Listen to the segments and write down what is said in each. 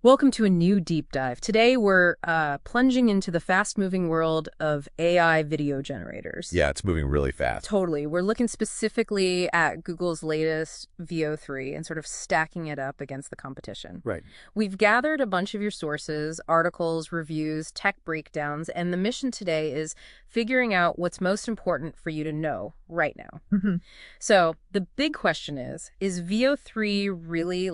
Welcome to a new deep dive. Today we're plunging into the fast-moving world of AI video generators. Yeah, it's moving really fast. Totally. We're looking specifically at Google's latest VO3 and sort of stacking it up against the competition. Right. We've gathered a bunch of your sources, articles, reviews, tech breakdowns, and the mission today is figuring out what's most important for you to know right now. So the big question is VO3 really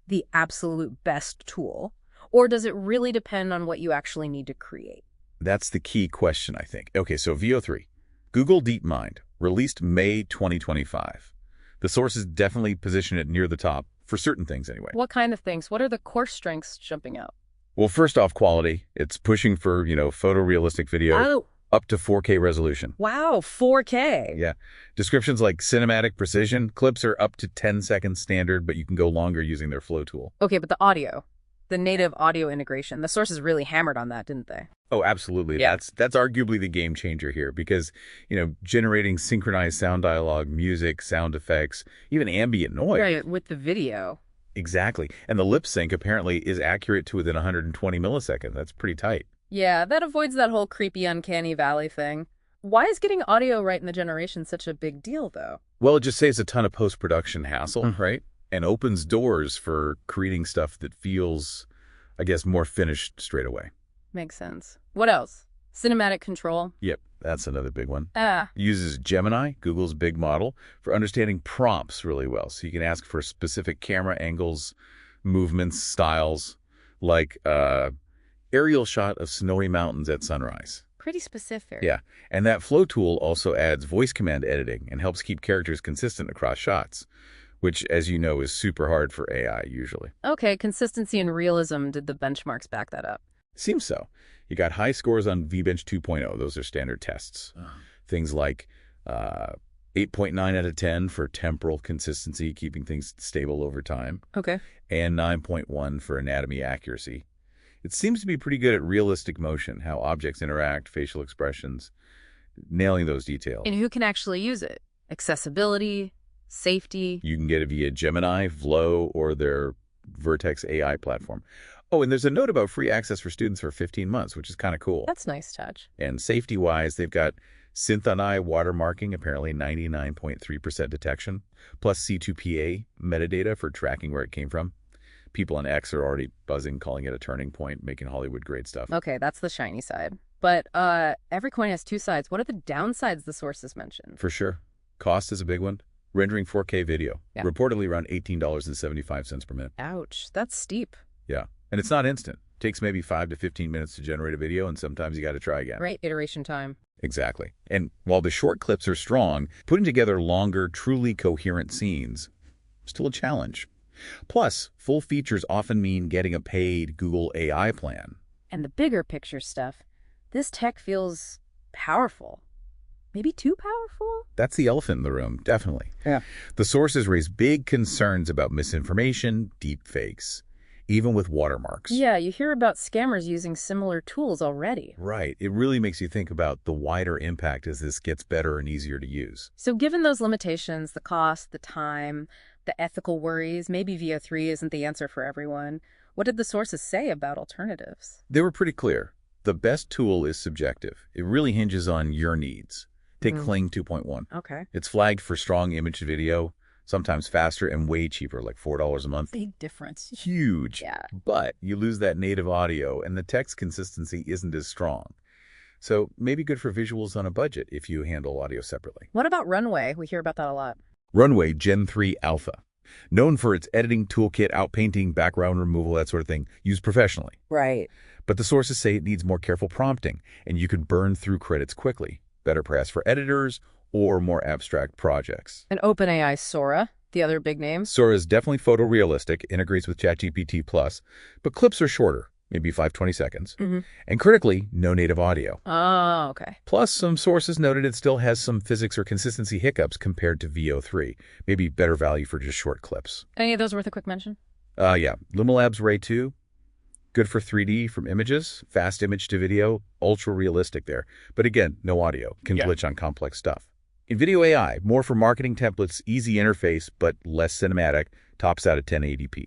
the absolute best tool, or does it really depend on what you actually need to create? That's the key question, I think. Okay, so VO3. Google DeepMind, released May 2025. The sources definitely position it near the top, for certain things anyway. What kind of things? What are the core strengths jumping out? Well, first off, quality. It's pushing for, photorealistic video up to 4K resolution. Wow, 4K. Yeah. Descriptions like cinematic precision. Clips are up to 10 seconds standard, but you can go longer using their flow tool. Okay, but the audio, the native audio integration, the sources really hammered on that, didn't they? Oh, absolutely. Yeah. That's arguably the game changer here because, generating synchronized sound dialogue, music, sound effects, even ambient noise. Right, with the video. Exactly. And the lip sync apparently is accurate to within 120 milliseconds. That's pretty tight. Yeah, that avoids that whole creepy uncanny valley thing. Why is getting audio right in the generation such a big deal, though? Well, it just saves a ton of post-production hassle, right? And opens doors for creating stuff that feels, I guess, more finished straight away. Makes sense. What else? Cinematic control? Yep, that's another big one. Ah. Uses Gemini, Google's big model, for understanding prompts really well. So you can ask for specific camera angles, movements, styles, like aerial shot of snowy mountains at sunrise. Pretty specific. Yeah, and that flow tool also adds voice command editing and helps keep characters consistent across shots, which, as you know, is super hard for AI usually. Okay, consistency and realism. Did the benchmarks back that up? Seems so. You got high scores on Vbench 2.0. Those are standard tests. Things like 8.9 out of 10 for temporal consistency, keeping things stable over time. Okay. And 9.1 for anatomy accuracy. It seems to be pretty good at realistic motion, how objects interact, facial expressions, nailing those details. And who can actually use it? Accessibility, safety? You can get it via Gemini, Flow, or their Vertex AI platform. Oh, and there's a note about free access for students for 15 months, which is kind of cool. That's a nice touch. And safety-wise, they've got SynthID watermarking, apparently 99.3% detection, plus C2PA metadata for tracking where it came from. People on X are already buzzing, calling it a turning point, making Hollywood-grade stuff. Okay, that's the shiny side. But every coin has two sides. What are the downsides the sources mentioned? For sure. Cost is a big one. Rendering 4K video, reportedly around $18.75 per minute. Ouch, that's steep. Yeah, and it's not instant. It takes maybe 5 to 15 minutes to generate a video, and sometimes you got to try again. Right, iteration time. Exactly. And while the short clips are strong, putting together longer, truly coherent scenes is still a challenge. Plus, full features often mean getting a paid Google AI plan. And the bigger picture stuff, this tech feels powerful. Maybe too powerful? That's the elephant in the room, definitely. Yeah. The sources raise big concerns about misinformation, deepfakes, even with watermarks. Yeah, you hear about scammers using similar tools already. Right. It really makes you think about the wider impact as this gets better and easier to use. So given those limitations, the cost, the time, the ethical worries, maybe VO3 isn't the answer for everyone. What did the sources say about alternatives? They were pretty clear. The best tool is subjective. It really hinges on your needs. Take Kling 2.1. Okay. It's flagged for strong image video, sometimes faster and way cheaper, like $4 a month. Big difference. Huge. Yeah. But you lose that native audio, and the text consistency isn't as strong. So maybe good for visuals on a budget if you handle audio separately. What about Runway? We hear about that a lot. Runway Gen-3 Alpha, known for its editing toolkit, outpainting, background removal, that sort of thing, used professionally. Right. But the sources say it needs more careful prompting, and you can burn through credits quickly. Better perhaps for editors or more abstract projects. And OpenAI Sora, the other big name? Sora is definitely photorealistic, integrates with ChatGPT Plus, but clips are shorter, maybe 5-20 seconds. And critically, no native audio. Oh, okay. Plus, some sources noted it still has some physics or consistency hiccups compared to VO3. Maybe better value for just short clips. Any of those worth a quick mention? Yeah. Luma Labs Ray 2. Good for 3D from images, fast image to video, ultra realistic there. But again, no audio, can glitch on complex stuff. InVideo AI, more for marketing templates, easy interface, but less cinematic, tops out at 1080p.